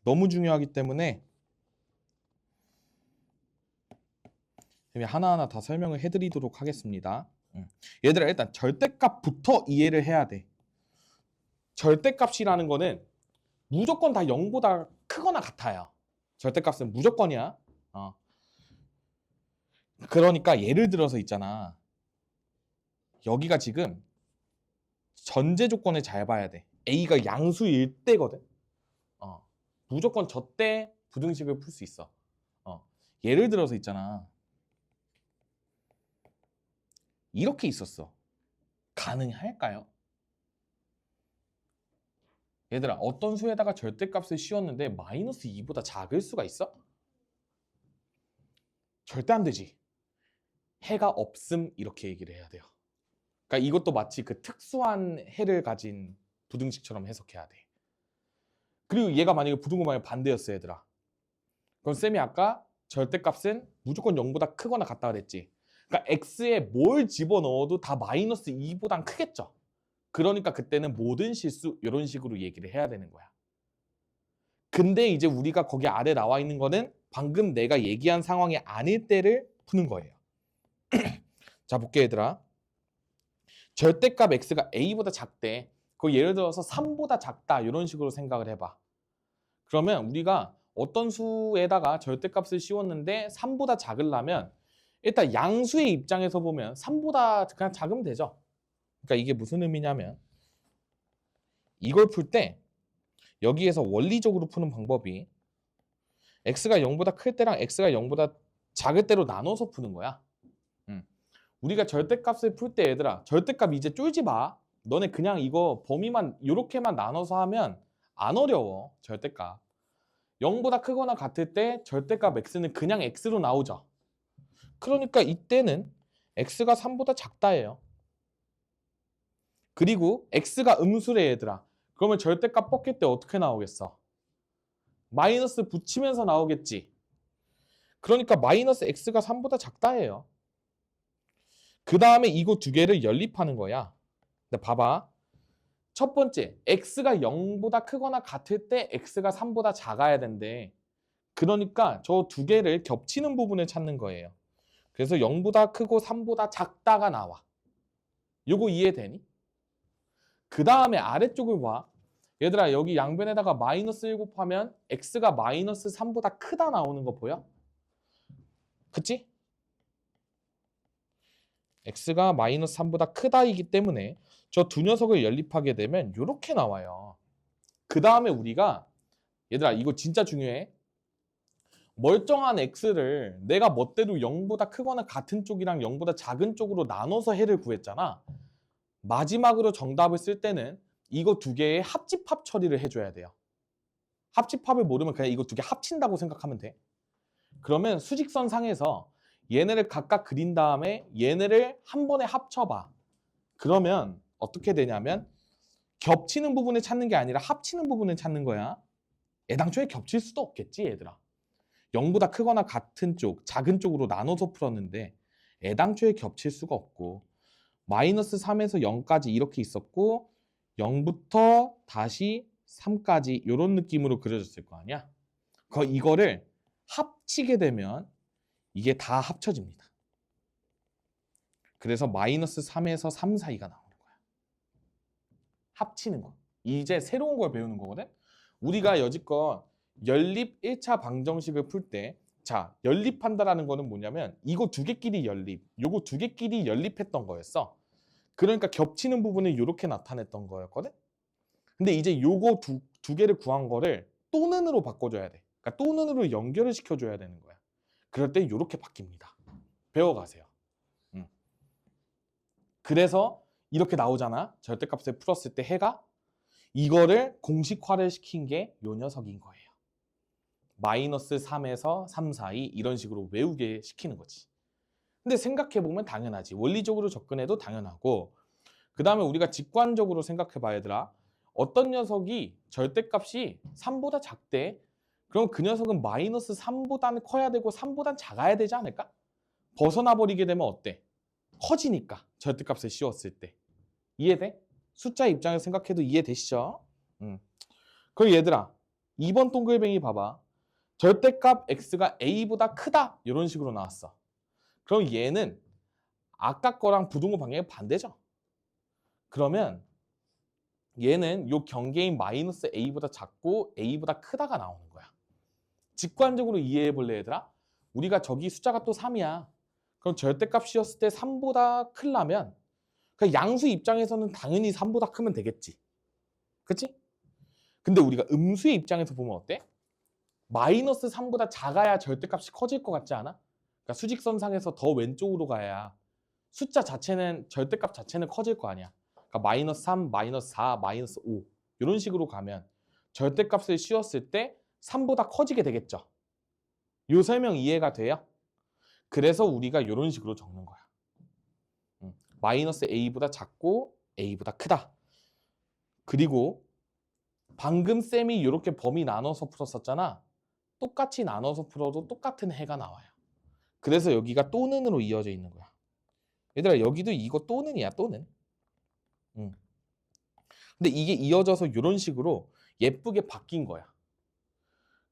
너무 중요하기 때문에 하나하나 다 설명을 해드리도록 하겠습니다. 얘들아, 일단 절대값부터 이해를 해야 돼. 절대값이라는 거는 무조건 다 0보다 크거나 같아요. 절대값은 무조건이야. 그러니까 예를 들어서 있잖아. 여기가 지금 전제 조건을 잘 봐야 돼. A가 양수일 때거든. 무조건 저 때 부등식을 풀 수 있어. 예를 들어서 있잖아. 이렇게 있었어. 가능할까요? 얘들아, 어떤 수에다가 절대값을 씌웠는데 마이너스 2보다 작을 수가 있어? 절대 안 되지. 해가 없음 이렇게 얘기를 해야 돼요. 그러니까 이것도 마치 그 특수한 해를 가진 부등식처럼 해석해야 돼. 그리고 얘가 만약에 부등호방의 반대였어, 얘들아. 그럼 쌤이 아까 절대값은 무조건 0보다 크거나 같다 그랬지. 그러니까 x에 뭘 집어넣어도 다 마이너스 2보단 크겠죠. 그러니까 그때는 모든 실수 이런 식으로 얘기를 해야 되는 거야. 근데 이제 우리가 거기 아래 나와 있는 거는 방금 내가 얘기한 상황이 아닐 때를 푸는 거예요. 자, 볼게 얘들아. 절대값 x가 a보다 작대. 그 예를 들어서 3보다 작다 이런 식으로 생각을 해봐. 그러면 우리가 어떤 수에다가 절대값을 씌웠는데 3보다 작으려면 일단 양수의 입장에서 보면 3보다 그냥 작으면 되죠. 그러니까 이게 무슨 의미냐면 이걸 풀 때 여기에서 원리적으로 푸는 방법이 x가 0보다 클 때랑 x가 0보다 작을 때로 나눠서 푸는 거야. 우리가 절대값을 풀 때 얘들아, 절대값 이제 쫄지 마. 너네 그냥 이거 범위만 이렇게만 나눠서 하면 안 어려워. 절대값 0보다 크거나 같을 때 절대값 x는 그냥 x로 나오죠. 그러니까 이때는 x가 3보다 작다예요. 그리고 x가 음수래 얘들아. 그러면 절대값 뻗길 때 어떻게 나오겠어? 마이너스 붙이면서 나오겠지. 그러니까 마이너스 x가 3보다 작다예요. 그 다음에 이거 두 개를 연립하는 거야. 근데 봐봐. 첫 번째, x가 0보다 크거나 같을 때 x가 3보다 작아야 된대. 그러니까 저 두 개를 겹치는 부분을 찾는 거예요. 그래서 0보다 크고 3보다 작다가 나와. 요거 이해되니? 그 다음에 아래쪽을 봐. 얘들아, 여기 양변에다가 마이너스 1 곱하면 x가 마이너스 3보다 크다 나오는 거 보여? 그치? x가 마이너스 3보다 크다이기 때문에 저 두 녀석을 연립하게 되면 이렇게 나와요. 그 다음에 우리가 얘들아, 이거 진짜 중요해. 멀쩡한 x를 내가 멋대로 0보다 크거나 같은 쪽이랑 0보다 작은 쪽으로 나눠서 해를 구했잖아. 마지막으로 정답을 쓸 때는 이거 두 개의 합집합 처리를 해줘야 돼요. 합집합을 모르면 그냥 이거 두 개 합친다고 생각하면 돼. 그러면 수직선 상에서 얘네를 각각 그린 다음에 얘네를 한 번에 합쳐봐. 그러면 어떻게 되냐면 겹치는 부분을 찾는 게 아니라 합치는 부분을 찾는 거야. 애당초에 겹칠 수도 없겠지 얘들아. 0보다 크거나 같은 쪽, 작은 쪽으로 나눠서 풀었는데 애당초에 겹칠 수가 없고 마이너스 3에서 0까지 이렇게 있었고 0부터 다시 3까지 이런 느낌으로 그려졌을 거 아니야. 이거를 합치게 되면 이게 다 합쳐집니다. 그래서 마이너스 3에서 3 사이가 나오는 거야. 합치는 거. 이제 새로운 걸 배우는 거거든. 우리가 여지껏 연립 1차 방정식을 풀 때 자, 연립한다라는 거는 뭐냐면 이거 두 개끼리 연립, 요거 두 개끼리 연립했던 거였어. 그러니까 겹치는 부분을 이렇게 나타냈던 거였거든. 근데 이제 요거 두 개를 구한 거를 또는으로 바꿔줘야 돼. 그러니까 또는으로 연결을 시켜줘야 되는 거야. 그럴 때 이렇게 바뀝니다. 배워가세요. 그래서 이렇게 나오잖아. 절대값을 풀었을 때 해가 이거를 공식화를 시킨 게 요 녀석인 거예요. 마이너스 3에서 3 사이 이런 식으로 외우게 시키는 거지. 근데 생각해보면 당연하지. 원리적으로 접근해도 당연하고 그 다음에 우리가 직관적으로 생각해봐 얘들아. 어떤 녀석이 절대값이 3보다 작대. 그럼 그 녀석은 마이너스 3보다는 커야 되고 3보다는 작아야 되지 않을까? 벗어나 버리게 되면 어때? 커지니까 절대값을 씌웠을 때. 이해돼? 숫자 입장에서 생각해도 이해되시죠? 그럼 얘들아 2번 동글뱅이 봐봐. 절대값 x가 a보다 크다. 이런 식으로 나왔어. 그럼 얘는 아까 거랑 부등호 방향이 반대죠. 그러면 얘는 요 경계인 마이너스 a보다 작고 a보다 크다가 나오는 거야. 직관적으로 이해해 볼래 얘들아? 우리가 저기 숫자가 또 3이야. 그럼 절대값 씌웠을 때 3보다 크려면 그 양수 입장에서는 당연히 3보다 크면 되겠지. 그치? 근데 우리가 음수의 입장에서 보면 어때? 마이너스 3보다 작아야 절대값이 커질 것 같지 않아? 그러니까 수직선상에서 더 왼쪽으로 가야 숫자 자체는 절대값 자체는 커질 거 아니야. 그러니까 마이너스 3, 마이너스 4, 마이너스 5 이런 식으로 가면 절대값을 씌웠을 때 3보다 커지게 되겠죠. 이 설명 이해가 돼요? 그래서 우리가 이런 식으로 적는 거야. 마이너스 a보다 작고 a보다 크다. 그리고 방금 쌤이 이렇게 범위 나눠서 풀었었잖아. 똑같이 나눠서 풀어도 똑같은 해가 나와요. 그래서 여기가 또는으로 이어져 있는 거야. 얘들아 여기도 이거 또는이야 또는. 근데 이게 이어져서 이런 식으로 예쁘게 바뀐 거야.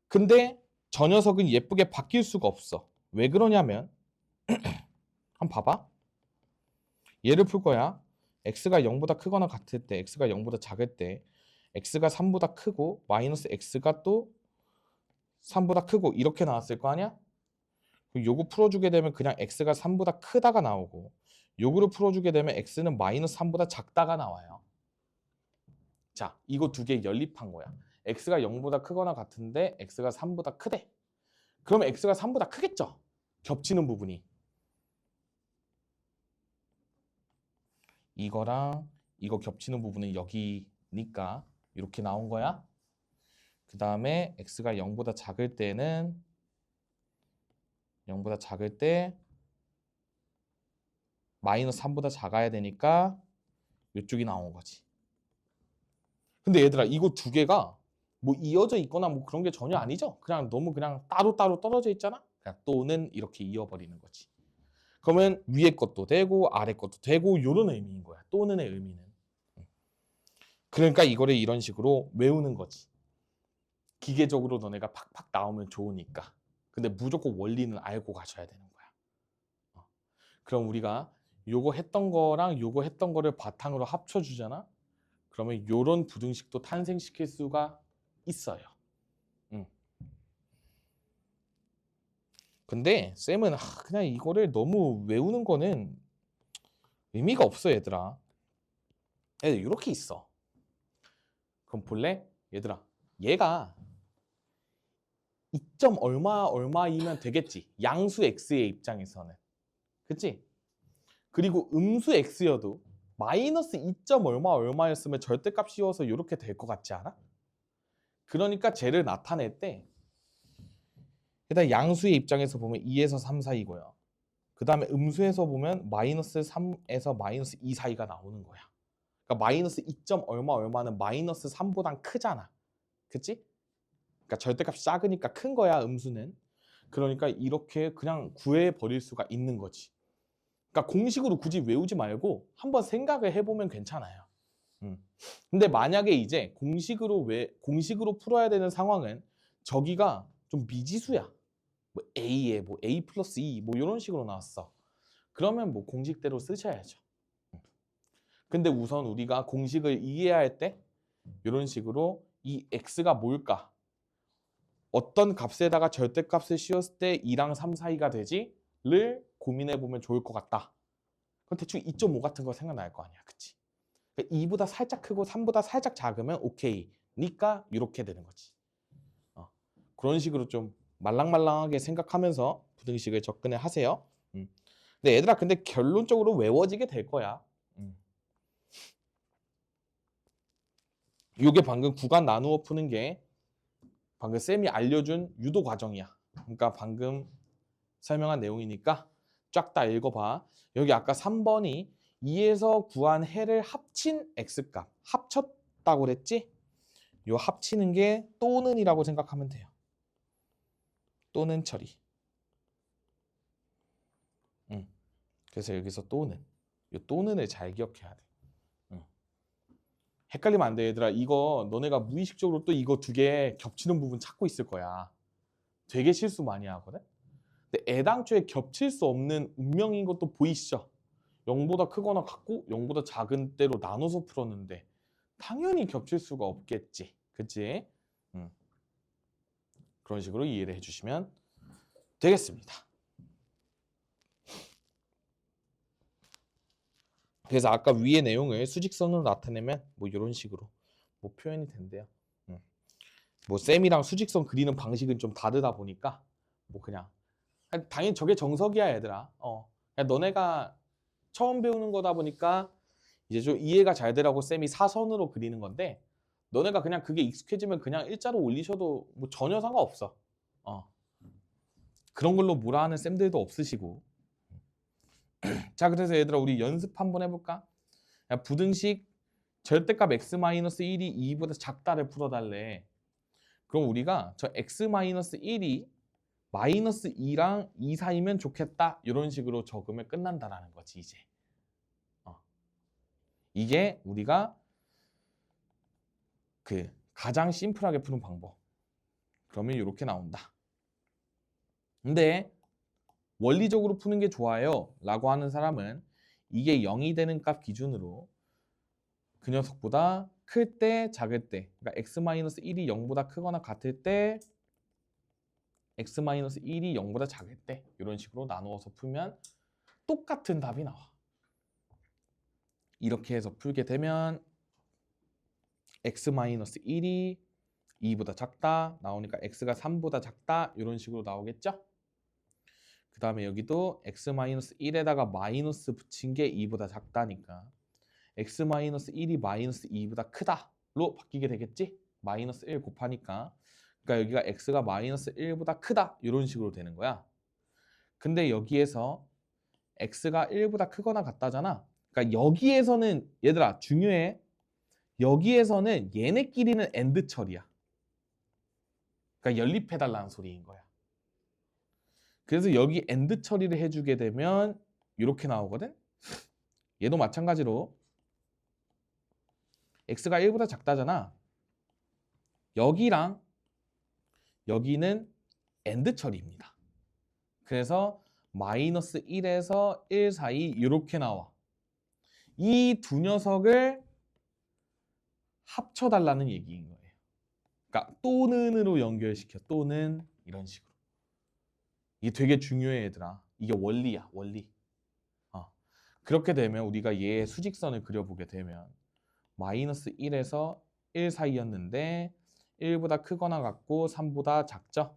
근데 저 녀석은 예쁘게 바뀔 수가 없어. 왜 그러냐면 한번 봐봐. 얘를 풀 거야. x가 0보다 크거나 같을 때, x가 0보다 작을 때 x가 3보다 크고 마이너스 x가 또 3보다 크고 이렇게 나왔을 거 아니야? 요거 풀어주게 되면 그냥 x가 3보다 크다가 나오고 요거를 풀어주게 되면 x는 마이너스 3보다 작다가 나와요. 자, 이거 두 개 연립한 거야. x가 0보다 크거나 같은데 x가 3보다 크대. 그러면 x가 3보다 크겠죠? 겹치는 부분이. 이거랑 이거 겹치는 부분은 여기니까 이렇게 나온 거야. 그 다음에 x가 0보다 작을 때는 0보다 작을 때 마이너스 3보다 작아야 되니까 이쪽이 나온 거지. 근데 얘들아 이거 두 개가 뭐 이어져 있거나 뭐 그런 게 전혀 아니죠? 그냥 너무 그냥 따로따로 떨어져 있잖아? 그냥 또는 이렇게 이어버리는 거지. 그러면 위에 것도 되고 아래 것도 되고 이런 의미인 거야. 또는의 의미는. 그러니까 이거를 이런 식으로 외우는 거지. 기계적으로 너네가 팍팍 나오면 좋으니까. 근데 무조건 원리는 알고 가셔야 되는 거야. 그럼 우리가 요거 했던 거랑 요거 했던 거를 바탕으로 합쳐주잖아? 그러면 요런 부등식도 탄생시킬 수가 있어요. 근데 쌤은 그냥 이거를 너무 외우는 거는 의미가 없어 얘들아. 얘들 이렇게 있어. 그럼 볼래? 얘들아 얘가 2점 얼마 얼마이면 되겠지. 양수 x의 입장에서는. 그치? 그리고 음수 x여도 마이너스 2점 얼마 얼마였으면 절대값 씌워서 이렇게 될 것 같지 않아? 그러니까 쟤를 나타낼 때 일단 양수의 입장에서 보면 2에서 3 사이고요. 그 다음에 음수에서 보면 마이너스 3에서 마이너스 2 사이가 나오는 거야. 그러니까 마이너스 2점 얼마 얼마는 마이너스 3보단 크잖아. 그치? 그러니까 절대값이 작으니까 큰 거야 음수는. 그러니까 이렇게 그냥 구해버릴 수가 있는 거지. 그러니까 공식으로 굳이 외우지 말고 한번 생각을 해보면 괜찮아요. 근데 만약에 이제 공식으로 풀어야 되는 상황은 저기가 좀 미지수야. 뭐 A에 뭐 A 플러스 2 뭐 이런 식으로 나왔어. 그러면 뭐 공식대로 쓰셔야죠. 근데 우선 우리가 공식을 이해할 때 이런 식으로 이 x가 뭘까? 어떤 값에다가 절대값을 씌웠을 때 2랑 3 사이가 되지? 를 고민해보면 좋을 것 같다. 그럼 대충 2.5 같은 거 생각날 거 아니야. 그치? 2보다 살짝 크고 3보다 살짝 작으면 오케이. 니까 이렇게 되는 거지. 그런 식으로 좀 말랑말랑하게 생각하면서 부등식을 접근을 하세요. 근데 얘들아 근데 결론적으로 외워지게 될 거야. 이게 방금 구간 나누어 푸는 게 방금 쌤이 알려준 유도 과정이야. 그러니까 방금 설명한 내용이니까 쫙 다 읽어봐. 여기 아까 3번이 2에서 구한 해를 합친 x값 합쳤다고 그랬지? 요 합치는 게 또는이라고 생각하면 돼요. 또는 처리. 그래서 여기서 또는 요 또는을 잘 기억해야 돼. 헷갈리면 안 돼, 얘들아. 이거 너네가 무의식적으로 또 이거 두 개 겹치는 부분 찾고 있을 거야. 되게 실수 많이 하거든. 근데 애당초에 겹칠 수 없는 운명인 것도 보이시죠? 0보다 크거나 같고 0보다 작은 때로 나눠서 풀었는데 당연히 겹칠 수가 없겠지. 그치? 그런 식으로 이해를 해주시면 되겠습니다. 그래서 아까 위의 내용을 수직선으로 나타내면 뭐 이런 식으로 뭐 표현이 된대요. 뭐 쌤이랑 수직선 그리는 방식은 좀 다르다 보니까 뭐 그냥 당연히 저게 정석이야, 얘들아. 그냥 너네가 처음 배우는 거다 보니까 이제 좀 이해가 잘 되라고 쌤이 사선으로 그리는 건데 너네가 그냥 그게 익숙해지면 그냥 일자로 올리셔도 뭐 전혀 상관없어. 그런 걸로 뭐라 하는 쌤들도 없으시고. 자, 그래서 얘들아 우리 연습 한번 해볼까? 야, 부등식 절대값 x-1이 2보다 작다를 풀어달래. 그럼 우리가 저 x-1이 마이너스 2랑 2 사이면 좋겠다 이런 식으로 적으면 끝난다라는 거지 이제. 이게 우리가 그 가장 심플하게 푸는 방법. 그러면 이렇게 나온다. 근데 원리적으로 푸는 게 좋아요 라고 하는 사람은 이게 0이 되는 값 기준으로 그 녀석보다 클 때 작을 때, 그러니까 x-1이 0보다 크거나 같을 때 x-1이 0보다 작을 때 이런 식으로 나누어서 풀면 똑같은 답이 나와. 이렇게 해서 풀게 되면 x-1이 2보다 작다 나오니까 x가 3보다 작다 이런 식으로 나오겠죠? 그 다음에 여기도 x-1에다가 마이너스 붙인 게 2보다 작다니까 x-1이 마이너스 2보다 크다로 바뀌게 되겠지? 마이너스 1 곱하니까 그러니까 여기가 x가 마이너스 1보다 크다 이런 식으로 되는 거야. 근데 여기에서 x가 1보다 크거나 같다잖아. 그러니까 여기에서는 얘들아 중요해. 여기에서는 얘네끼리는 AND 처리야. 그러니까 연립해달라는 소리인 거야. 그래서 여기 AND 처리를 해주게 되면 이렇게 나오거든. 얘도 마찬가지로 x가 1보다 작다잖아. 여기랑 여기는 AND 처리입니다. 그래서 마이너스 1에서 1 사이 이렇게 나와. 이 두 녀석을 합쳐달라는 얘기인 거예요. 그러니까 또는으로 연결시켜. 또는 이런 식으로. 이게 되게 중요해 얘들아. 이게 원리야. 원리. 그렇게 되면 우리가 얘의 수직선을 그려보게 되면 마이너스 1에서 1 사이였는데 1보다 크거나 같고 3보다 작죠.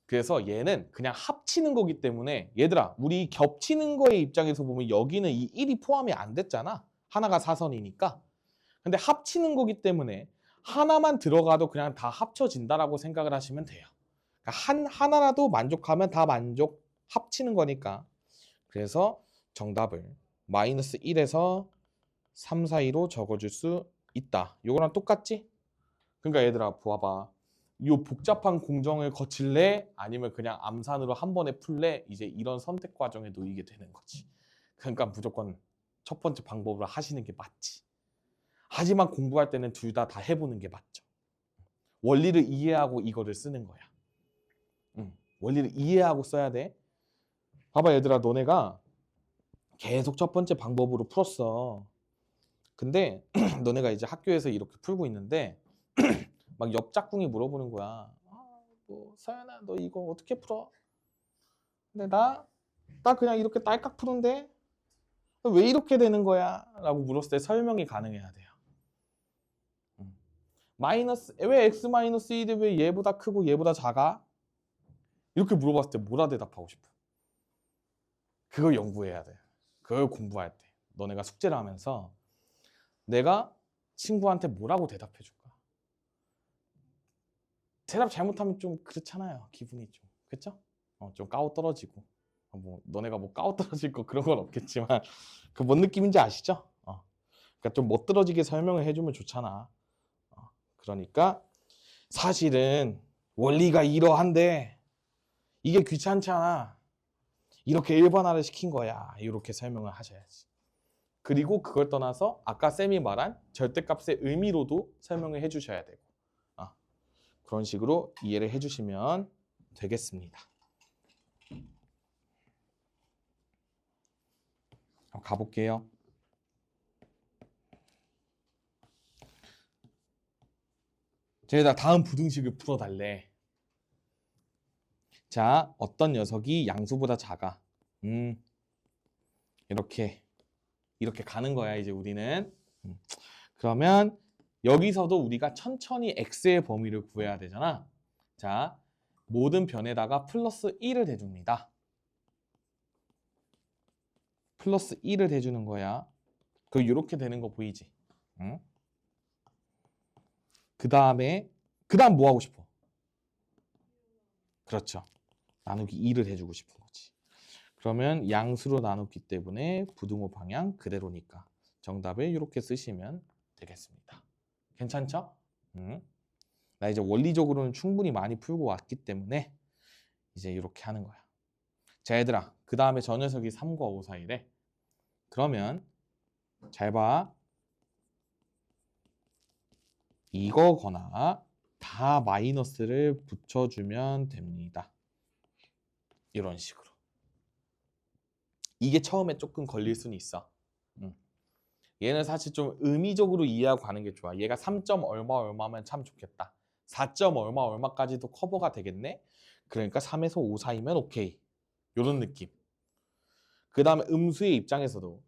그래서 얘는 그냥 합치는 거기 때문에 얘들아 우리 겹치는 거의 입장에서 보면 여기는 이 1이 포함이 안 됐잖아. 하나가 사선이니까. 근데 합치는 거기 때문에 하나만 들어가도 그냥 다 합쳐진다라고 생각을 하시면 돼요. 그러니까 하나라도 만족하면 다 만족 합치는 거니까. 그래서 정답을 마이너스 1에서 3 사이로 적어줄 수 있다. 이거랑 똑같지? 그러니까 얘들아 봐봐. 이 복잡한 공정을 거칠래? 아니면 그냥 암산으로 한 번에 풀래? 이제 이런 선택 과정에 놓이게 되는 거지. 그러니까 무조건 첫 번째 방법으로 하시는 게 맞지. 하지만 공부할 때는 둘 다 해보는 게 맞죠. 원리를 이해하고 이거를 쓰는 거야. 원리를 이해하고 써야 돼. 봐봐 얘들아 너네가 계속 첫 번째 방법으로 풀었어. 근데 너네가 이제 학교에서 이렇게 풀고 있는데 막 옆 짝꿍이 물어보는 거야. 뭐 서연아 너 이거 어떻게 풀어? 근데 나 그냥 이렇게 딸깍 푸는데 왜 이렇게 되는 거야? 라고 물었을 때 설명이 가능해야 돼요. 마이너스 왜 x-1이 왜 얘보다 크고 얘보다 작아? 이렇게 물어봤을 때 뭐라 대답하고 싶어? 그걸 연구해야 돼. 그걸 공부할 때 너네가 숙제를 하면서 내가 친구한테 뭐라고 대답해 줄까? 대답 잘못하면 좀 그렇잖아요. 기분이 좀 그렇죠? 좀 까오 떨어지고 뭐 너네가 뭐 까오 떨어질 거 그런 건 없겠지만 그 뭔 느낌인지 아시죠? 그러니까 좀 멋들어지게 설명을 해주면 좋잖아. 그러니까 사실은 원리가 이러한데 이게 귀찮잖아. 이렇게 일반화를 시킨 거야. 이렇게 설명을 하셔야지. 그리고 그걸 떠나서 아까 쌤이 말한 절대값의 의미로도 설명을 해주셔야 되고 그런 식으로 이해를 해주시면 되겠습니다. 가볼게요. 쟤다 다음 부등식을 풀어달래. 자, 어떤 녀석이 양수보다 작아. 이렇게 가는 거야, 이제 우리는. 그러면 여기서도 우리가 천천히 x의 범위를 구해야 되잖아. 자, 모든 변에다가 플러스 1을 대줍니다. 플러스 1을 대주는 거야. 그 이렇게 되는 거 보이지? 응? 그 다음 뭐 하고 싶어? 그렇죠. 나누기 2를 해주고 싶은 거지. 그러면 양수로 나눴기 때문에 부등호 방향 그대로니까 정답을 이렇게 쓰시면 되겠습니다. 괜찮죠? 나 이제 원리적으로는 충분히 많이 풀고 왔기 때문에 이제 이렇게 하는 거야. 자, 얘들아, 그 다음에 저 녀석이 3과 5 사이래. 그러면 잘 봐. 이거거나 다 마이너스를 붙여주면 됩니다. 이런 식으로. 이게 처음에 조금 걸릴 수는 있어. 얘는 사실 좀 의미적으로 이해하고 가는 게 좋아. 얘가 3점 얼마 얼마면 참 좋겠다. 4점 얼마 얼마까지도 커버가 되겠네. 그러니까 3에서 5 사이면 오케이. 이런 느낌. 그 다음에 음수의 입장에서도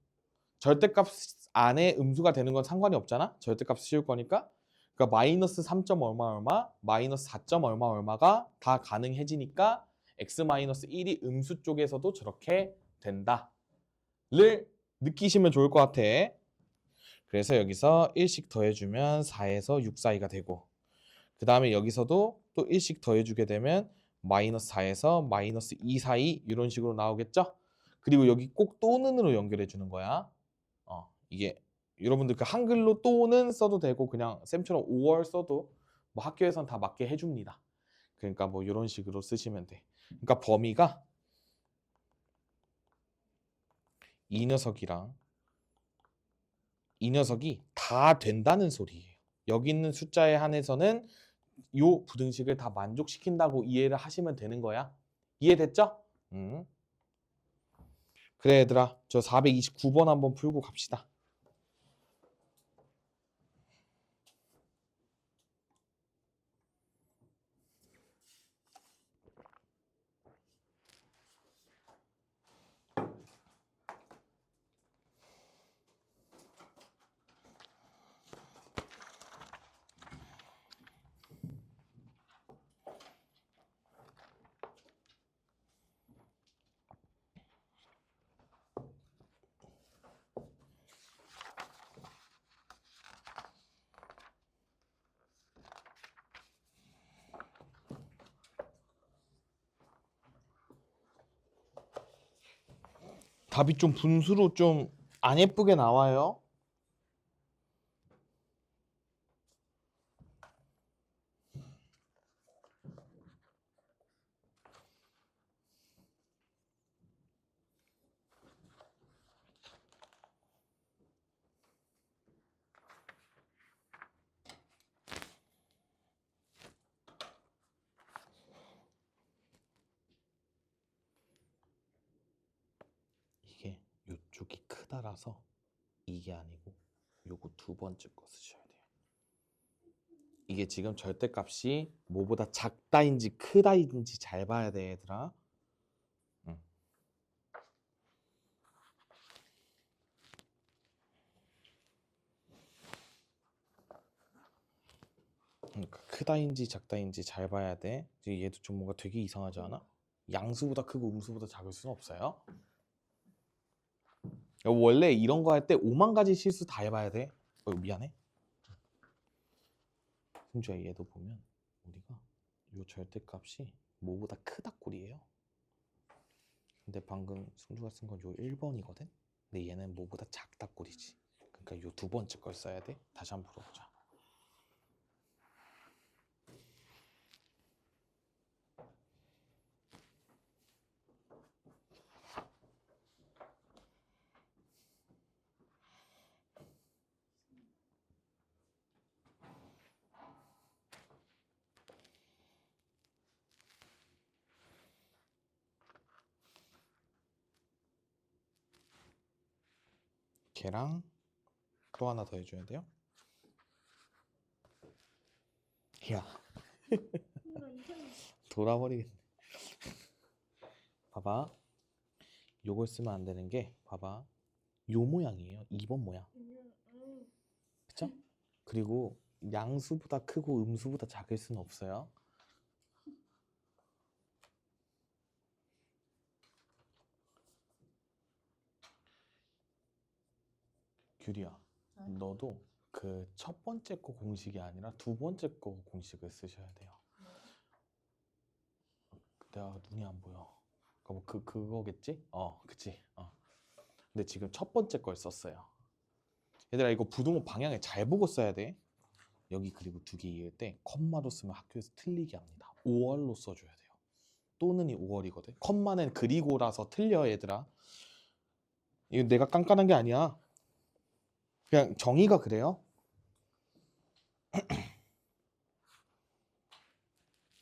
절대값 안에 음수가 되는 건 상관이 없잖아. 절대값 씌울 거니까. 그러니까 마이너스 3점 얼마 얼마, 마이너스 4점 얼마 얼마가 다 가능해지니까 x-1이 음수 쪽에서도 저렇게 된다를 느끼시면 좋을 것 같아. 그래서 여기서 1씩 더해주면 4에서 6 사이가 되고 그 다음에 여기서도 또 1씩 더해주게 되면 마이너스 4에서 마이너스 2 사이 이런 식으로 나오겠죠? 그리고 여기 꼭 또는으로 연결해 주는 거야. 이게 여러분들 그 한글로 또는 써도 되고 그냥 쌤처럼 5월 써도 뭐 학교에선 다 맞게 해줍니다. 그러니까 뭐 이런 식으로 쓰시면 돼. 그러니까 범위가 이 녀석이랑 이 녀석이 다 된다는 소리예요. 여기 있는 숫자에 한해서는 요 부등식을 다 만족시킨다고 이해를 하시면 되는 거야. 이해됐죠? 그래 얘들아, 저 429번 한번 풀고 갑시다. 답이 좀 분수로 좀 안 예쁘게 나와요. 이게 이쪽이 크다라서 이게 아니고 요거 두 번째 거 쓰셔야 돼요. 이게 지금 절대값이 뭐보다 작다인지 크다인지 잘 봐야 돼 얘들아. 그러니까 크다인지 작다인지 잘 봐야 돼. 얘도 좀 뭔가 되게 이상하지 않아? 양수보다 크고 음수보다 작을 수는 없어요. 원래 이런 거 할 때 5만 가지 실수 다 해봐야 돼. 미안해. 승주야, 얘도 보면 우리가 요 절대값이 뭐보다 크다 꼴이에요. 근데 방금 승주가 쓴 건 요 1번이거든. 근데 얘는 뭐보다 작다 꼴이지. 그러니까 요 두 번째 걸 써야 돼. 다시 한번 풀어보자. 걔랑 또 하나 더 해줘야 돼요. 야, 돌아버리겠네. 봐봐. 요걸 쓰면 안 되는 게 봐봐. 요 모양이에요. 2번 모양. 그쵸? 그리고 양수보다 크고 음수보다 작을 수는 없어요. 규리야, 너도 그 첫 번째 거 공식이 아니라 두 번째 거 공식을 쓰셔야 돼요. 내가 눈이 안 보여. 그거겠지? 그치. 근데 지금 첫 번째 걸 썼어요. 얘들아, 이거 부등호 방향을 잘 보고 써야 돼. 여기 그리고 두 개 이을 때 컴마로 쓰면 학교에서 틀리게 합니다. 5월로 써줘야 돼요. 또는이 5월이거든. 컴마는 그리고라서 틀려, 얘들아. 이거 내가 깐깐한 게 아니야. 그냥 정의가 그래요.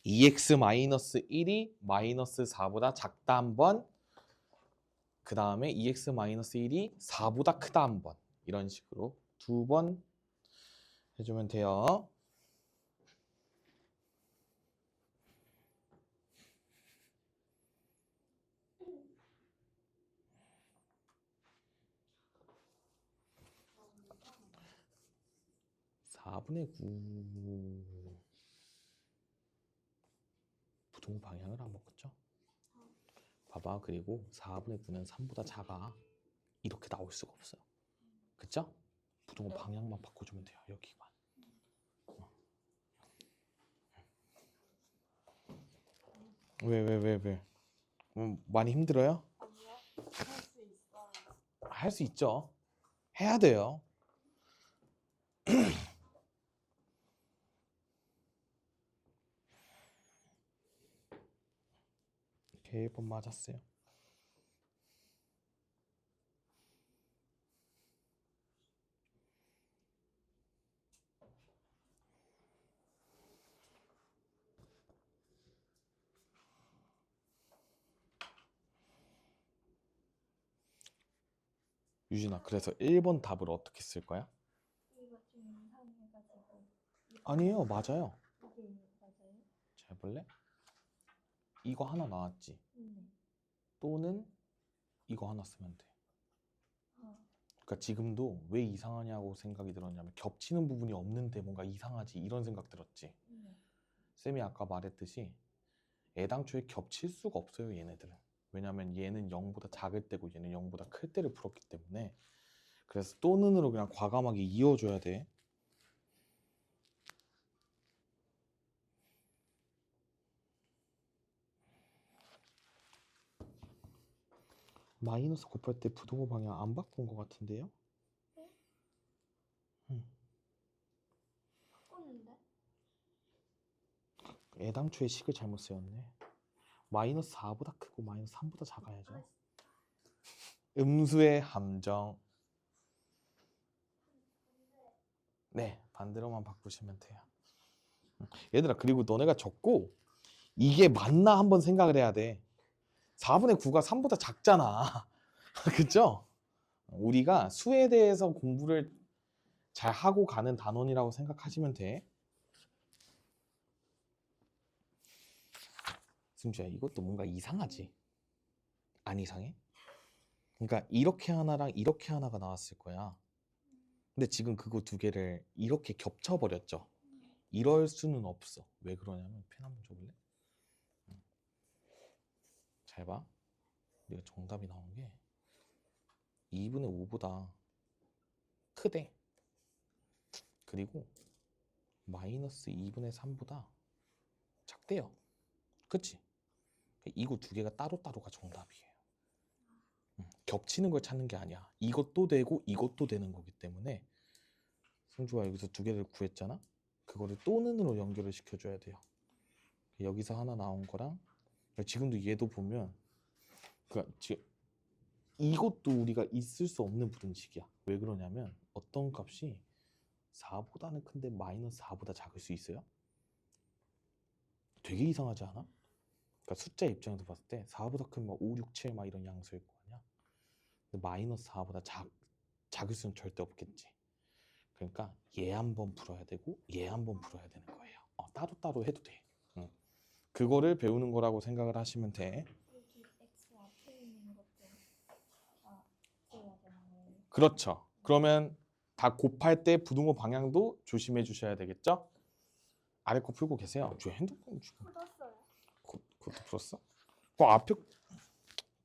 2x-1이 마이너스 4보다 작다 한 번, 그 다음에 2x-1이 4보다 크다 한 번, 이런 식으로 두 번 해주면 돼요. (4분의 9) 부등호 방향을 안 바꿨죠? 봐봐. 그리고 4분의 9는 3보다 작아. 이렇게 나올 수가 없어요. 그쵸? 부등호 방향만 바꿔주면 돼요. 여기만. 왜? 많이 힘들어요? 아니요. 할 수 있어요. 할 수 있죠. 해야 돼요. 이렇게 1번 맞았어요. 유진아, 그래서 1번 답을 어떻게 쓸 거야? 이거 좀 이상해가지고. 아니에요, 맞아요. 이게 맞아요? 잘 볼래? 이거 하나 나왔지. 네. 또는 이거 하나 쓰면 돼. 어. 그러니까 지금도 왜 이상하냐고 생각이 들었냐면 겹치는 부분이 없는데 뭔가 이상하지 이런 생각 들었지. 네. 쌤이 아까 말했듯이 애당초에 겹칠 수가 없어요, 얘네들은. 왜냐면 얘는 0보다 작을 때고 얘는 0보다 클 때를 풀었기 때문에. 그래서 또는으로 그냥 과감하게 이어줘야 돼. 마이너스 곱할 때 부등호 방향 안 바꾼 것 같은데요? 네? 응. 바꿨는데? 애당초에 식을 잘못 세웠네. 마이너스 4보다 크고 마이너스 3보다 작아야죠. 음수의 함정. 네, 반대로만 바꾸시면 돼요. 얘들아, 그리고 너네가 적고 이게 맞나 한번 생각을 해야 돼. 4분의 9가 3보다 작잖아. 그쵸? 우리가 수에 대해서 공부를 잘 하고 가는 단원이라고 생각하시면 돼. 승주야, 이것도 뭔가 이상하지? 안 이상해? 그러니까 이렇게 하나랑 이렇게 하나가 나왔을 거야. 근데 지금 그거 두 개를 이렇게 겹쳐버렸죠. 이럴 수는 없어. 왜 그러냐면 펜 한번 줘볼래? 잘 봐. 내가 정답이 나온 게 2분의 5보다 크대. 그리고 마이너스 2분의 3보다 작대요. 그치? 이거 두 개가 따로따로가 정답이에요. 겹치는 걸 찾는 게 아니야. 이것도 되고 이것도 되는 거기 때문에 승주가 여기서 두 개를 구했잖아? 그거를 또는으로 연결을 시켜줘야 돼요. 여기서 하나 나온 거랑 지금도 얘도 보면 그러니까 지금 이것도 우리가 있을 수 없는 부등식이야. 왜 그러냐면 어떤 값이 4보다는 큰데 마이너스 4보다 작을 수 있어요? 되게 이상하지 않아? 그러니까 숫자 입장에서 봤을 때 4보다 큰 뭐 5, 6, 7 막 이런 양수일 거 아니야? 근데 마이너스 4보다 작을 수는 절대 없겠지. 그러니까 얘 한 번 풀어야 되고 얘 한 번 풀어야 되는 거예요. 따로따로 해도 돼. 응. 그거를 배우는 거라고 생각을 하시면 돼. 여기 X 앞에 있는 것도 풀어야 되는 거예요. 그렇죠. 그러면 다 곱할 때 부등호 방향도 조심해 주셔야 되겠죠? 아래 거 풀고 계세요. 저 핸드폰 지금 풀었어요. 그것도 풀었어? 그 앞에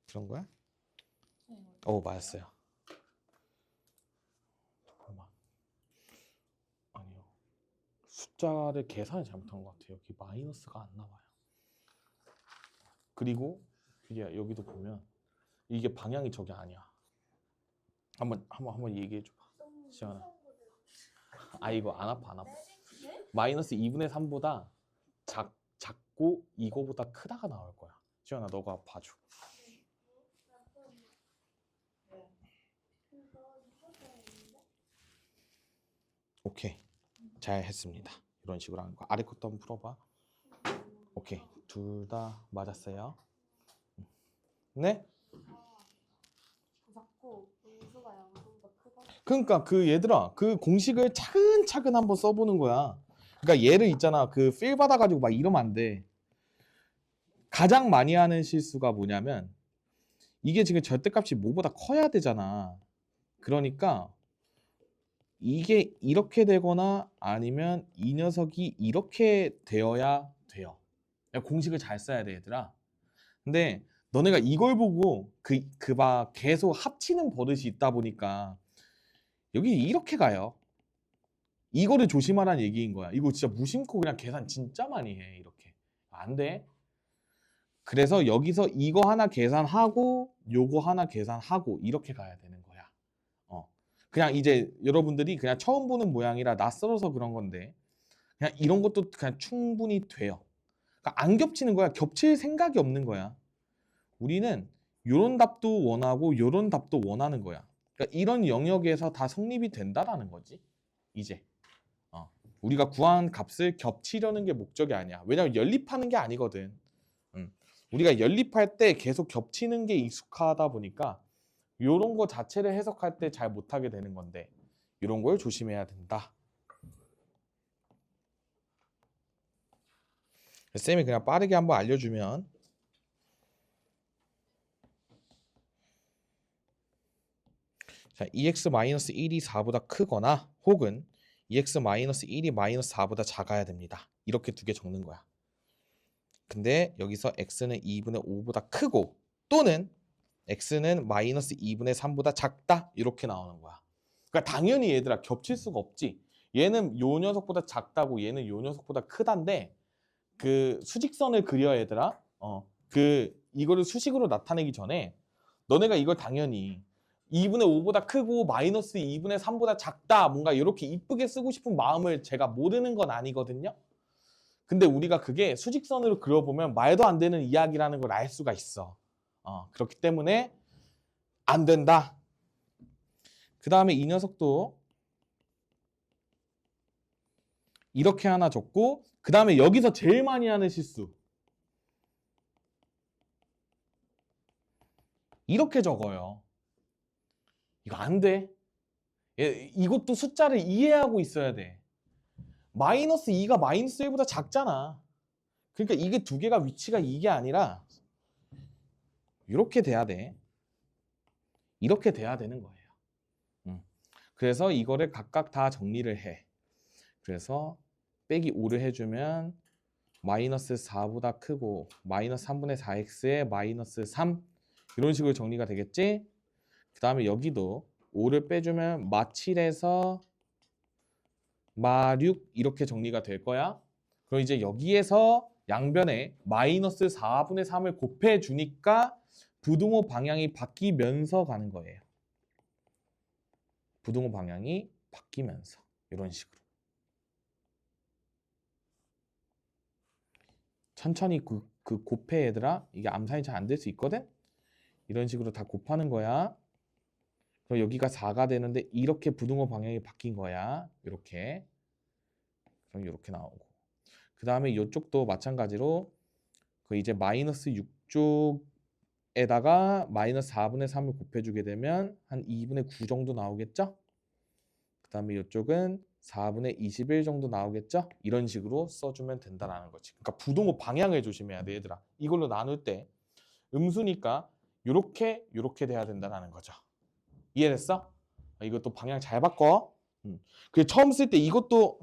그런 거야? 네. 맞았어요. 잠깐만. 아니요. 숫자를 계산을 잘못한 것 같아요. 여기 마이너스가 안 나와요. 그리고 이게 여기도 보면 이게 방향이 저게 아니야. 한번 얘기해 줘봐. 시원아. 이거 안 아파. 마이너스 2분의 3보다 작고 이거보다 크다가 나올 거야. 시원아, 너가 봐줘. 오케이, 잘 했습니다. 이런 식으로 하는 거. 아래 것도 한번 풀어봐. 오케이, 둘 다 맞았어요. 네? 자꾸 분수가 양수보다 크다. 그러니까 얘들아, 그 공식을 차근차근 한번 써보는 거야. 그러니까 얘를 있잖아, 필 받아가지고 막 이러면 안 돼. 가장 많이 하는 실수가 뭐냐면 이게 지금 절대값이 뭐보다 커야 되잖아. 그러니까 이게 이렇게 되거나 아니면 이 녀석이 이렇게 되어야 돼요. 공식을 잘 써야 돼, 얘들아. 근데 너네가 이걸 보고 계속 합치는 버릇이 있다 보니까 여기 이렇게 가요. 이거를 조심하라는 얘기인 거야. 이거 진짜 무심코 그냥 계산 진짜 많이 해. 이렇게. 안 돼. 그래서 여기서 이거 하나 계산하고 요거 하나 계산하고 이렇게 가야 되는 거야. 그냥 이제 여러분들이 그냥 처음 보는 모양이라 낯설어서 그런 건데 그냥 이런 것도 그냥 충분히 돼요. 그러니까 안 겹치는 거야. 겹칠 생각이 없는 거야. 우리는 요런 답도 원하고 요런 답도 원하는 거야. 그러니까 이런 영역에서 다 성립이 된다라는 거지. 이제 우리가 구한 값을 겹치려는 게 목적이 아니야. 왜냐면 연립하는 게 아니거든. 우리가 연립할 때 계속 겹치는 게 익숙하다 보니까 요런 거 자체를 해석할 때 잘 못하게 되는 건데 이런 걸 조심해야 된다. 쌤이 그냥 빠르게 한번 알려주면 자, 2x-1이 4보다 크거나 혹은 2x-1이 -4보다 작아야 됩니다. 이렇게 두 개 적는 거야. 근데 여기서 x는 2분의 5보다 크고 또는 x는 -2분의 3보다 작다 이렇게 나오는 거야. 그러니까 당연히 얘들아 겹칠 수가 없지. 얘는 요 녀석보다 작다고 얘는 요 녀석보다 크단데 그 수직선을 그려 얘들아. 이거를 수식으로 나타내기 전에 너네가 이걸 당연히 2분의 5보다 크고 마이너스 2분의 3보다 작다 뭔가 이렇게 이쁘게 쓰고 싶은 마음을 제가 모르는 건 아니거든요. 근데 우리가 그게 수직선으로 그려보면 말도 안 되는 이야기라는 걸 알 수가 있어. 그렇기 때문에 안 된다. 그 다음에 이 녀석도 이렇게 하나 적고 그 다음에 여기서 제일 많이 하는 실수 이렇게 적어요. 이거 안 돼. 이것도 숫자를 이해하고 있어야 돼. 마이너스 2가 마이너스 1보다 작잖아. 그러니까 이게 두 개가 위치가 이게 아니라 이렇게 돼야 돼. 이렇게 돼야 되는 거예요. 그래서 이거를 각각 다 정리를 해. 그래서 빼기 5를 해주면 마이너스 4보다 크고 마이너스 3분의 4x에 마이너스 3 이런 식으로 정리가 되겠지? 그 다음에 여기도 5를 빼주면 마7에서 마6 이렇게 정리가 될 거야. 그럼 이제 여기에서 양변에 마이너스 4분의 3을 곱해주니까 부등호 방향이 바뀌면서 가는 거예요. 부등호 방향이 바뀌면서 이런 식으로. 천천히 그 곱해 얘들아. 이게 암산이 잘 안 될 수 있거든? 이런 식으로 다 곱하는 거야. 그럼 여기가 4가 되는데 이렇게 부등호 방향이 바뀐 거야. 이렇게. 그럼 이렇게 나오고. 그 다음에 이쪽도 마찬가지로 그 이제 마이너스 6쪽 에다가 마이너스 4분의 3을 곱해주게 되면 한 2분의 9 정도 나오겠죠? 그 다음에 이쪽은 4분의 21 정도 나오겠죠? 이런 식으로 써주면 된다라는 거지. 그러니까 부동호 방향을 조심해야 돼, 얘들아. 이걸로 나눌 때 음수니까 요렇게 돼야 된다라는 거죠. 이해됐어? 이것도 방향 잘 바꿔. 그 처음 쓸 때 이것도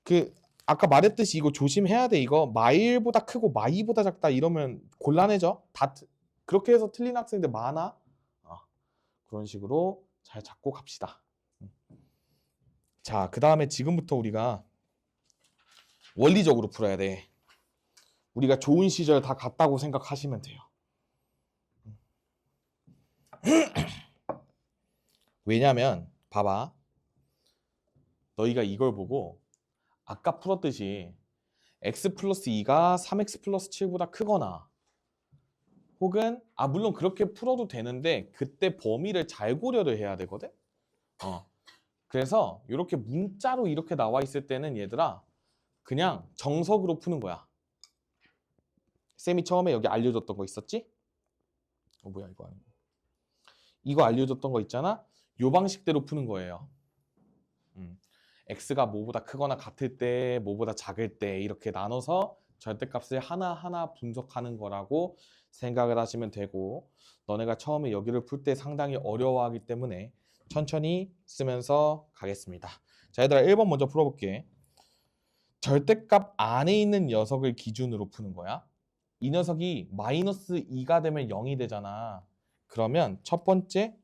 그 아까 말했듯이 이거 조심해야 돼. 이거 마일보다 크고 마이보다 작다 이러면 곤란해져. 그렇게 해서 틀린 학생들 많아. 그런 식으로 잘 잡고 갑시다. 자, 그 다음에 지금부터 우리가 원리적으로 풀어야 돼. 우리가 좋은 시절 다 갔다고 생각하시면 돼요. 왜냐면 봐봐. 너희가 이걸 보고 아까 풀었듯이 x 플러스 2가 3x 플러스 7보다 크거나 혹은 물론 그렇게 풀어도 되는데 그때 범위를 잘 고려를 해야 되거든. 그래서 이렇게 문자로 이렇게 나와 있을 때는 얘들아 그냥 정석으로 푸는 거야. 쌤이 처음에 여기 알려줬던 거 있었지? 뭐야 이거 알려줬던 거 있잖아. 요 방식대로 푸는 거예요. x가 뭐보다 크거나 같을 때, 뭐보다 작을 때 이렇게 나눠서 절대값을 하나하나 분석하는 거라고 생각을 하시면 되고, 너네가 처음에 여기를 풀 때 상당히 어려워하기 때문에 천천히 쓰면서 가겠습니다. 자, 얘들아 1번 먼저 풀어볼게. 절대값 안에 있는 녀석을 기준으로 푸는 거야. 이 녀석이 마이너스 2가 되면 0이 되잖아. 그러면 첫 번째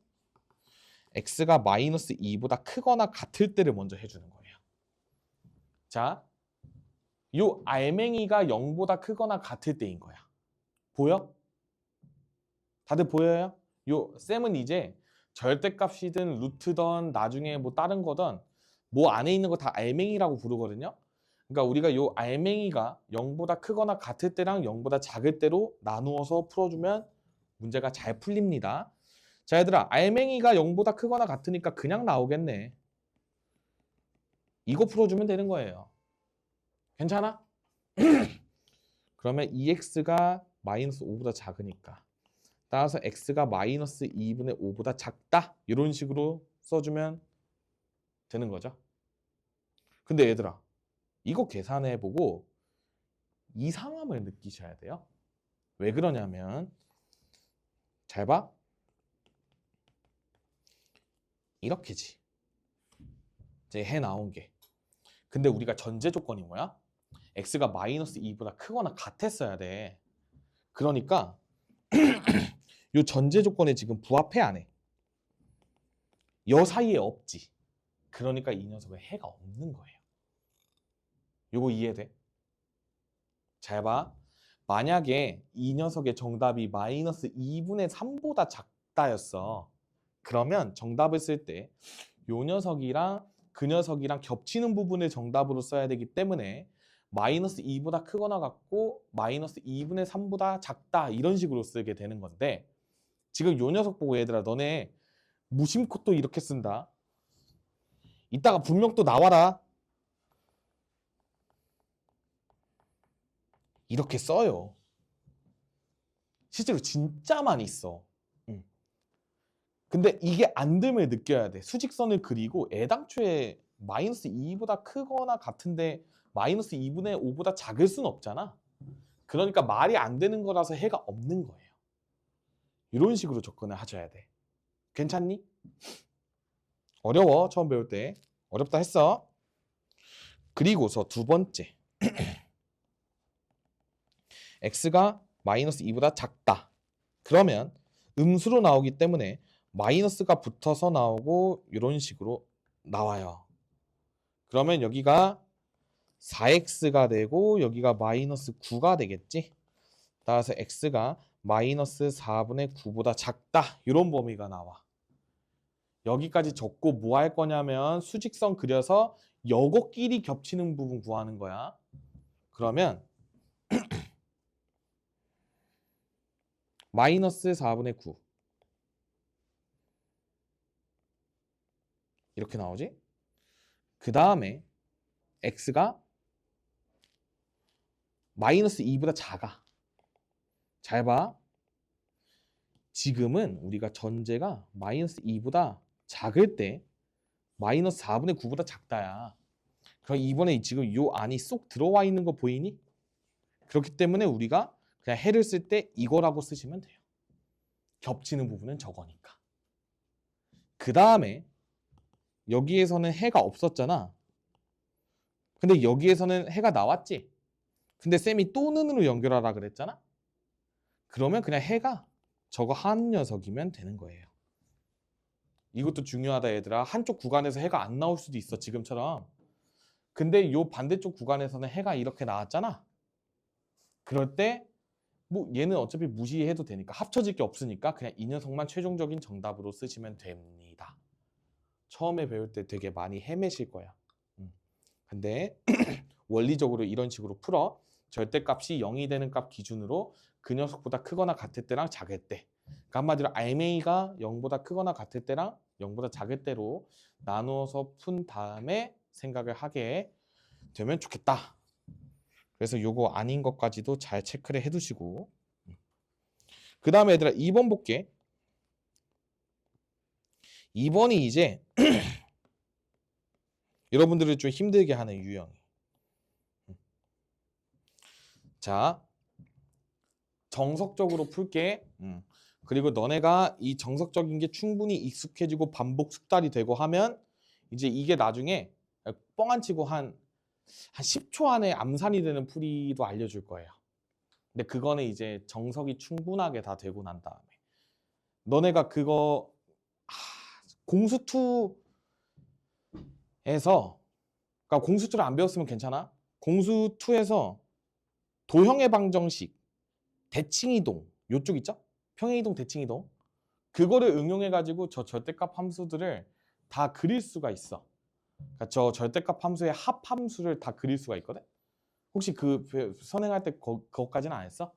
x가 마이너스 2보다 크거나 같을 때를 먼저 해주는 거예요. 자, 요 알맹이가 0보다 크거나 같을 때인 거야. 보여? 다들 보여요? 요 쌤은 이제 절대값이든 루트든 나중에 뭐 다른 거든 뭐 안에 있는 거 다 알맹이라고 부르거든요. 그러니까 우리가 요 알맹이가 0보다 크거나 같을 때랑 0보다 작을 때로 나누어서 풀어주면 문제가 잘 풀립니다. 자, 얘들아 알맹이가 0보다 크거나 같으니까 그냥 나오겠네. 이거 풀어주면 되는 거예요. 괜찮아? 그러면 2x가 마이너스 5보다 작으니까 따라서 x가 마이너스 2분의 5보다 작다 이런 식으로 써주면 되는 거죠. 근데 얘들아 이거 계산해보고 이상함을 느끼셔야 돼요. 왜 그러냐면 잘 봐. 이렇게지. 이제 해 나온 게. 근데 우리가 전제 조건이 뭐야? x가 마이너스 2보다 크거나 같았어야 돼. 그러니까 요 전제 조건에 지금 부합해 안 해? 요 사이에 없지. 그러니까 이 녀석은 해가 없는 거예요. 요거 이해돼? 잘 봐. 만약에 이 녀석의 정답이 마이너스 2분의 3보다 작다였어. 그러면 정답을 쓸 때 요 녀석이랑 그 녀석이랑 겹치는 부분을 정답으로 써야 되기 때문에 마이너스 2보다 크거나 같고 마이너스 2분의 3보다 작다 이런 식으로 쓰게 되는 건데 지금 요 녀석 보고 얘들아 너네 무심코 또 이렇게 쓴다. 이따가 분명 또 나와라. 이렇게 써요. 실제로 진짜 많이 써. 근데 이게 안 됨을 느껴야 돼. 수직선을 그리고 애당초에 마이너스 2보다 크거나 같은데 마이너스 2분의 5보다 작을 순 없잖아. 그러니까 말이 안 되는 거라서 해가 없는 거예요. 이런 식으로 접근을 하셔야 돼. 괜찮니? 어려워 처음 배울 때. 어렵다 했어. 그리고서 두 번째 x가 마이너스 2보다 작다. 그러면 음수로 나오기 때문에 마이너스가 붙어서 나오고 이런 식으로 나와요. 그러면 여기가 4x가 되고 여기가 마이너스 9가 되겠지. 따라서 x가 마이너스 4분의 9보다 작다. 이런 범위가 나와. 여기까지 적고 뭐 할 거냐면 수직선 그려서 요거끼리 겹치는 부분 구하는 거야. 그러면 마이너스 4분의 9 이렇게 나오지? 그 다음에 x가 마이너스 2보다 작아. 잘 봐. 지금은 우리가 전제가 마이너스 2보다 작을 때 마이너스 4분의 9보다 작다야. 그럼 이번에 지금 요 안이 쏙 들어와 있는 거 보이니? 그렇기 때문에 우리가 그냥 해를 쓸 때 이거라고 쓰시면 돼요. 겹치는 부분은 저거니까. 그 다음에 여기에서는 해가 없었잖아. 근데 여기에서는 해가 나왔지. 근데 쌤이 또는으로 연결하라 그랬잖아. 그러면 그냥 해가 저거 한 녀석이면 되는 거예요. 이것도 중요하다 얘들아. 한쪽 구간에서 해가 안 나올 수도 있어 지금처럼. 근데 요 반대쪽 구간에서는 해가 이렇게 나왔잖아. 그럴 때 뭐 얘는 어차피 무시해도 되니까 합쳐질 게 없으니까 그냥 이 녀석만 최종적인 정답으로 쓰시면 됩니다. 처음에 배울 때 되게 많이 헤매실 거야. 근데 원리적으로 이런 식으로 풀어. 절대값이 0이 되는 값 기준으로 그 녀석보다 크거나 같을 때랑 작을 때. 그러니까 한마디로 RMA가 0보다 크거나 같을 때랑 0보다 작을 때로 나누어서 푼 다음에 생각을 하게 되면 좋겠다. 그래서 요거 아닌 것까지도 잘 체크를 해두시고, 그 다음에 얘들아 2번 볼게. 2번이 이제 여러분들을 좀 힘들게 하는 유형이. 자, 정석적으로 풀게. 그리고 너네가 이 정석적인 게 충분히 익숙해지고 반복 숙달이 되고 하면 이제 이게 나중에 뻥안 치고 한 10초 안에 암산이 되는 풀이도 알려줄 거예요. 근데 그거는 이제 정석이 충분하게 다 되고 난 다음에 너네가 그거 공수2에서 그러니까 공수2를 안 배웠으면 괜찮아. 공수2에서 도형의 방정식, 대칭이동 요쪽 있죠? 평행이동, 대칭이동 그거를 응용해가지고 저 절대값 함수들을 다 그릴 수가 있어. 그러니까 저 절대값 함수의 합함수를 다 그릴 수가 있거든. 혹시 그 선행할 때 그거까지는 안 했어?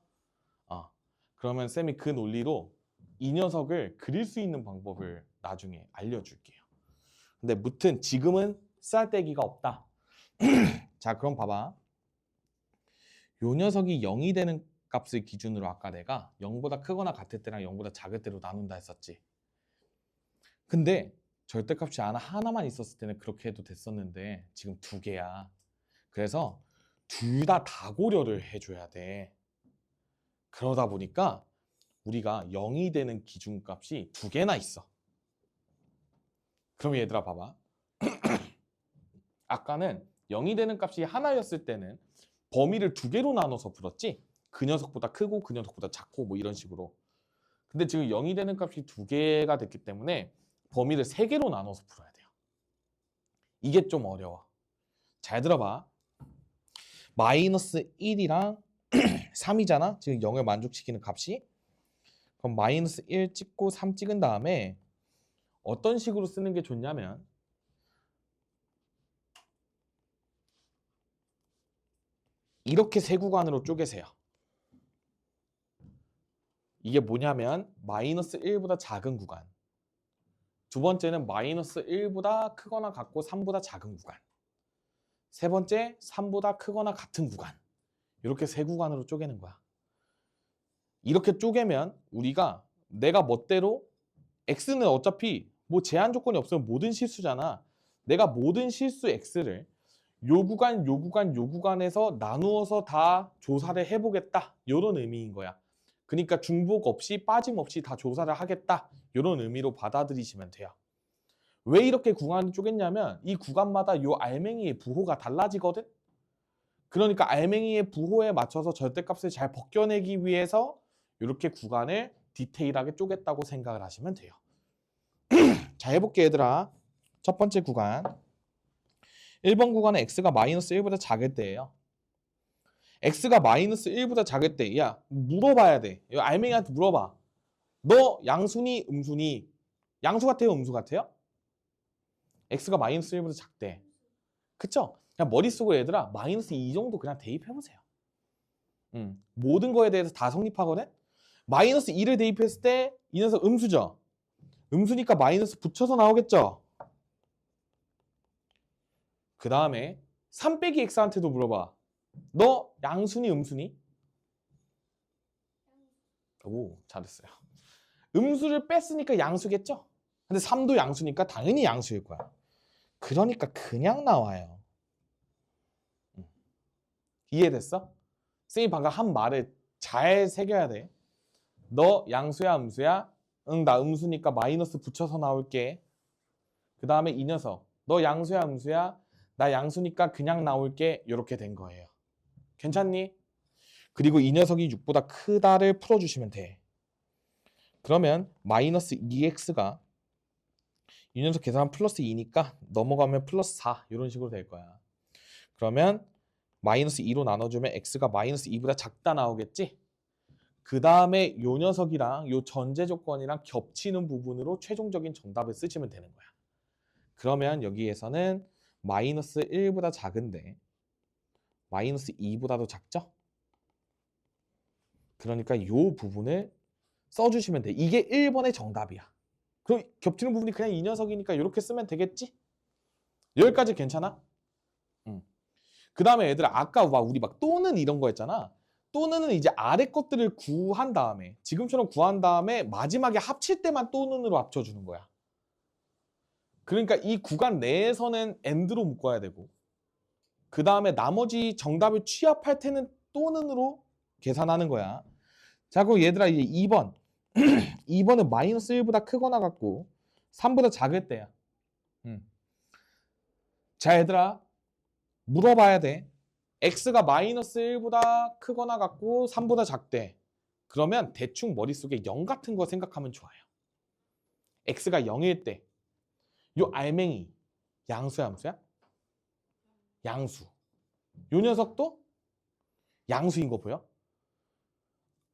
그러면 쌤이 그 논리로 이 녀석을 그릴 수 있는 방법을 나중에 알려줄게요. 근데 무튼 지금은 쌀데기가 없다. 자, 그럼 봐봐. 요 녀석이 0이 되는 값을 기준으로 아까 내가 0보다 크거나 같을 때랑 0보다 작을 때로 나눈다 했었지. 근데 절대값이 하나만 있었을 때는 그렇게 해도 됐었는데 지금 두 개야. 그래서 둘 다 고려를 해줘야 돼. 그러다 보니까 우리가 0이 되는 기준값이 두 개나 있어. 그럼 얘들아 봐봐. 아까는 0이 되는 값이 하나였을 때는 범위를 두 개로 나눠서 풀었지. 그 녀석보다 크고 그 녀석보다 작고 뭐 이런 식으로. 근데 지금 0이 되는 값이 두 개가 됐기 때문에 범위를 세 개로 나눠서 풀어야 돼요. 이게 좀 어려워. 잘 들어봐. 마이너스 1이랑 3이잖아. 지금 0을 만족시키는 값이. 그럼 마이너스 1 찍고 3 찍은 다음에 어떤 식으로 쓰는 게 좋냐면 이렇게 세 구간으로 쪼개세요. 이게 뭐냐면 마이너스 1보다 작은 구간. 두 번째는 마이너스 1보다 크거나 같고 3보다 작은 구간. 세 번째 3보다 크거나 같은 구간. 이렇게 세 구간으로 쪼개는 거야. 이렇게 쪼개면 우리가 내가 멋대로 x는 어차피 뭐 제한 조건이 없으면 모든 실수잖아. 내가 모든 실수 x를 요 구간, 요 구간, 요 구간에서 나누어서 다 조사를 해보겠다. 이런 의미인 거야. 그러니까 중복 없이 빠짐없이 다 조사를 하겠다. 이런 의미로 받아들이시면 돼요. 왜 이렇게 구간을 쪼갰냐면 이 구간마다 요 알맹이의 부호가 달라지거든. 그러니까 알맹이의 부호에 맞춰서 절대값을 잘 벗겨내기 위해서 이렇게 구간을 디테일하게 쪼갰다고 생각을 하시면 돼요. 자, 해볼게 얘들아. 첫 번째 구간 1번 구간은 x가 마이너스 1보다 작을 때예요. x가 마이너스 1보다 작을 때 야 물어봐야 돼. 알맹이한테 물어봐. 너 양수니 음수니? 양수 같아요 음수 같아요? x가 마이너스 1보다 작대. 그쵸? 그냥 머릿속으로 얘들아 마이너스 2 정도 그냥 대입해보세요. 모든 거에 대해서 다 성립하거든? 마이너스 2를 대입했을 때 이 녀석 음수죠? 음수니까 마이너스 붙여서 나오겠죠? 그 다음에 3 빼기 x한테도 물어봐. 너 양수니 음수니? 오, 잘했어요. 음수를 뺐으니까 양수겠죠? 근데 3도 양수니까 당연히 양수일 거야. 그러니까 그냥 나와요. 이해됐어? 쌤이 방금 한 말을 잘 새겨야 돼. 너 양수야 음수야? 응, 나 음수니까 마이너스 붙여서 나올게. 그 다음에 이 녀석 너 양수야 음수야? 나 양수니까 그냥 나올게. 이렇게 된 거예요. 괜찮니? 그리고 이 녀석이 6보다 크다를 풀어주시면 돼. 그러면 마이너스 2x가 이 녀석 계산하면 플러스 2니까 넘어가면 플러스 4 이런 식으로 될 거야. 그러면 마이너스 2로 나눠주면 x가 마이너스 2보다 작다 나오겠지? 그 다음에 요 녀석이랑 요 전제 조건이랑 겹치는 부분으로 최종적인 정답을 쓰시면 되는 거야. 그러면 여기에서는 마이너스 1보다 작은데 마이너스 2보다도 작죠? 그러니까 요 부분을 써주시면 돼. 이게 1번의 정답이야. 그럼 겹치는 부분이 그냥 이 녀석이니까 이렇게 쓰면 되겠지? 여기까지 괜찮아? 그 다음에 얘들아 아까 우리 막 또는 이런 거 했잖아. 또는은 이제 아래 것들을 구한 다음에 지금처럼 구한 다음에 마지막에 합칠 때만 또는으로 합쳐주는 거야. 그러니까 이 구간 내에서는 and로 묶어야 되고 그 다음에 나머지 정답을 취합할 때는 또는으로 계산하는 거야. 자 그럼 얘들아 이제 2번 2번은 마이너스 1보다 크거나 같고 3보다 작을 때야. 자 얘들아 물어봐야 돼. x가 마이너스 1보다 크거나 같고 3보다 작대. 그러면 대충 머릿속에 0 같은 거 생각하면 좋아요. x가 0일 때 요 알맹이 양수야 함수야? 양수. 요 녀석도 양수인 거 보여?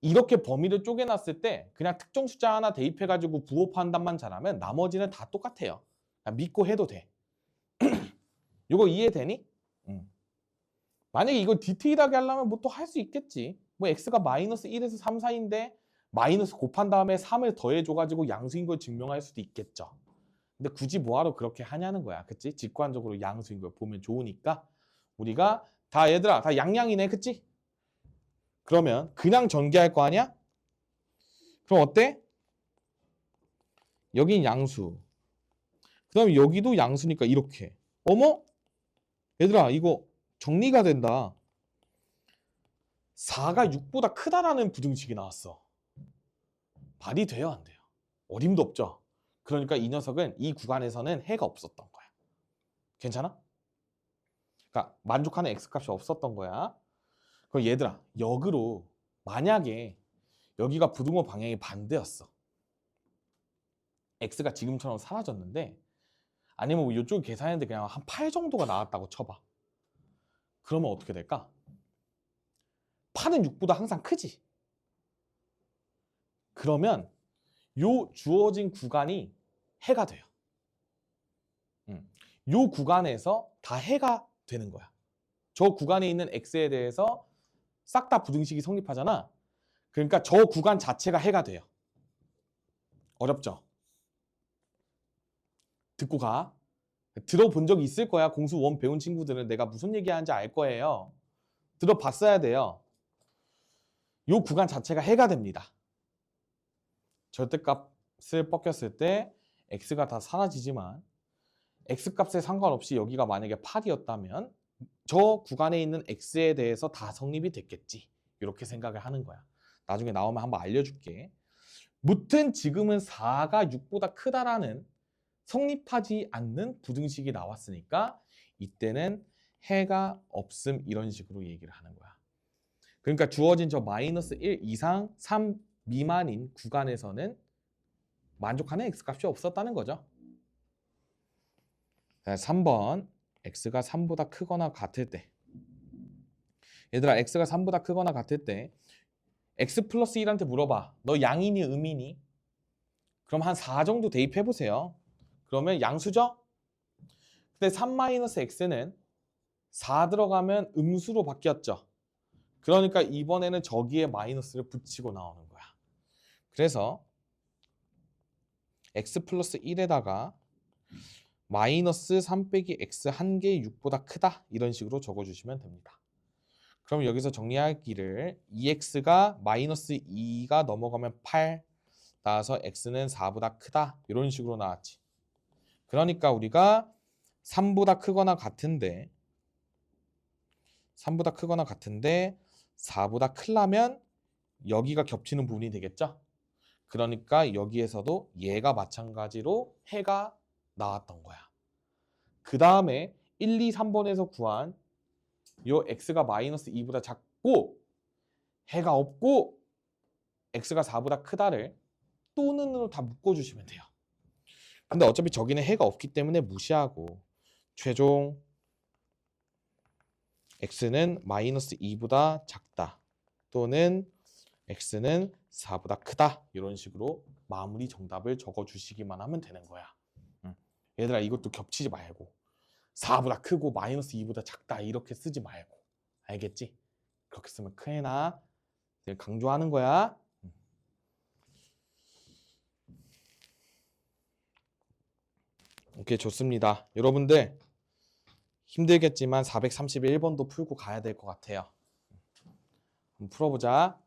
이렇게 범위를 쪼개놨을 때 그냥 특정 숫자 하나 대입해가지고 부호 판단만 잘하면 나머지는 다 똑같아요. 믿고 해도 돼. 요거 이해되니? 만약에 이걸 디테일하게 하려면 뭐 또 할 수 있겠지. 뭐 x가 마이너스 1에서 3 사이인데 마이너스 곱한 다음에 3을 더해줘가지고 양수인 걸 증명할 수도 있겠죠. 근데 굳이 뭐하러 그렇게 하냐는 거야. 그치? 직관적으로 양수인 걸 보면 좋으니까 우리가 다 얘들아 다 양양이네. 그치? 그러면 그냥 전개할 거 아니야? 그럼 어때? 여긴 양수. 그다음에 여기도 양수니까 이렇게. 어머? 얘들아 이거 정리가 된다. 4가 6보다 크다라는 부등식이 나왔어. 말이 돼요 안 돼요? 어림도 없죠. 그러니까 이 녀석은 이 구간에서는 해가 없었던 거야. 괜찮아? 그러니까 만족하는 x값이 없었던 거야. 그럼 얘들아 역으로 만약에 여기가 부등호 방향이 반대였어. x가 지금처럼 사라졌는데 아니면 뭐 이쪽 계산했는데 그냥 한 8 정도가 나왔다고 쳐봐. 그러면 어떻게 될까? 8은 6보다 항상 크지. 그러면 요 주어진 구간이 해가 돼요. 요 구간에서 다 해가 되는 거야. 저 구간에 있는 x에 대해서 싹 다 부등식이 성립하잖아. 그러니까 저 구간 자체가 해가 돼요. 어렵죠? 듣고 가. 들어본 적 있을 거야. 공수 1 배운 친구들은 내가 무슨 얘기하는지 알 거예요. 들어봤어야 돼요. 요 구간 자체가 해가 됩니다. 절대값을 꺾였을 때 x가 다 사라지지만 x값에 상관없이 여기가 만약에 8이었다면 저 구간에 있는 x에 대해서 다 성립이 됐겠지. 이렇게 생각을 하는 거야. 나중에 나오면 한번 알려줄게. 무튼 지금은 4가 6보다 크다라는 성립하지 않는 부등식이 나왔으니까 이때는 해가 없음 이런 식으로 얘기를 하는 거야. 그러니까 주어진 저 마이너스 1 이상 3 미만인 구간에서는 만족하는 x값이 없었다는 거죠. 3번 x가 3보다 크거나 같을 때 얘들아 x가 3보다 크거나 같을 때 x 플러스 1한테 물어봐. 너 양이니 음이니? 그럼 한 4 정도 대입해보세요. 그러면 양수죠? 근데 3-x는 4 들어가면 음수로 바뀌었죠. 그러니까 이번에는 저기에 마이너스를 붙이고 나오는 거야. 그래서 x 플러스 1에다가 마이너스 3 빼기 x 한 개 6보다 크다 이런 식으로 적어주시면 됩니다. 그럼 여기서 정리할 길을 2x가 마이너스 2가 넘어가면 8 나와서 x는 4보다 크다. 이런 식으로 나왔지. 그러니까 우리가 3보다 크거나 같은데 4보다 크려면 여기가 겹치는 부분이 되겠죠? 그러니까 여기에서도 얘가 마찬가지로 해가 나왔던 거야. 그 다음에 1, 2, 3번에서 구한 요 x가 마이너스 2보다 작고 해가 없고 x가 4보다 크다를 또는으로 다 묶어주시면 돼요. 근데 어차피 저기는 해가 없기 때문에 무시하고 최종 x는 마이너스 2보다 작다 또는 x는 4보다 크다 이런 식으로 마무리 정답을 적어주시기만 하면 되는 거야. 얘들아 이것도 겹치지 말고 4보다 크고 마이너스 2보다 작다 이렇게 쓰지 말고 알겠지? 그렇게 쓰면 큰일 나. 강조하는 거야. 오케이 좋습니다. 여러분들 힘들겠지만 431번도 풀고 가야 될 것 같아요. 한번 풀어보자.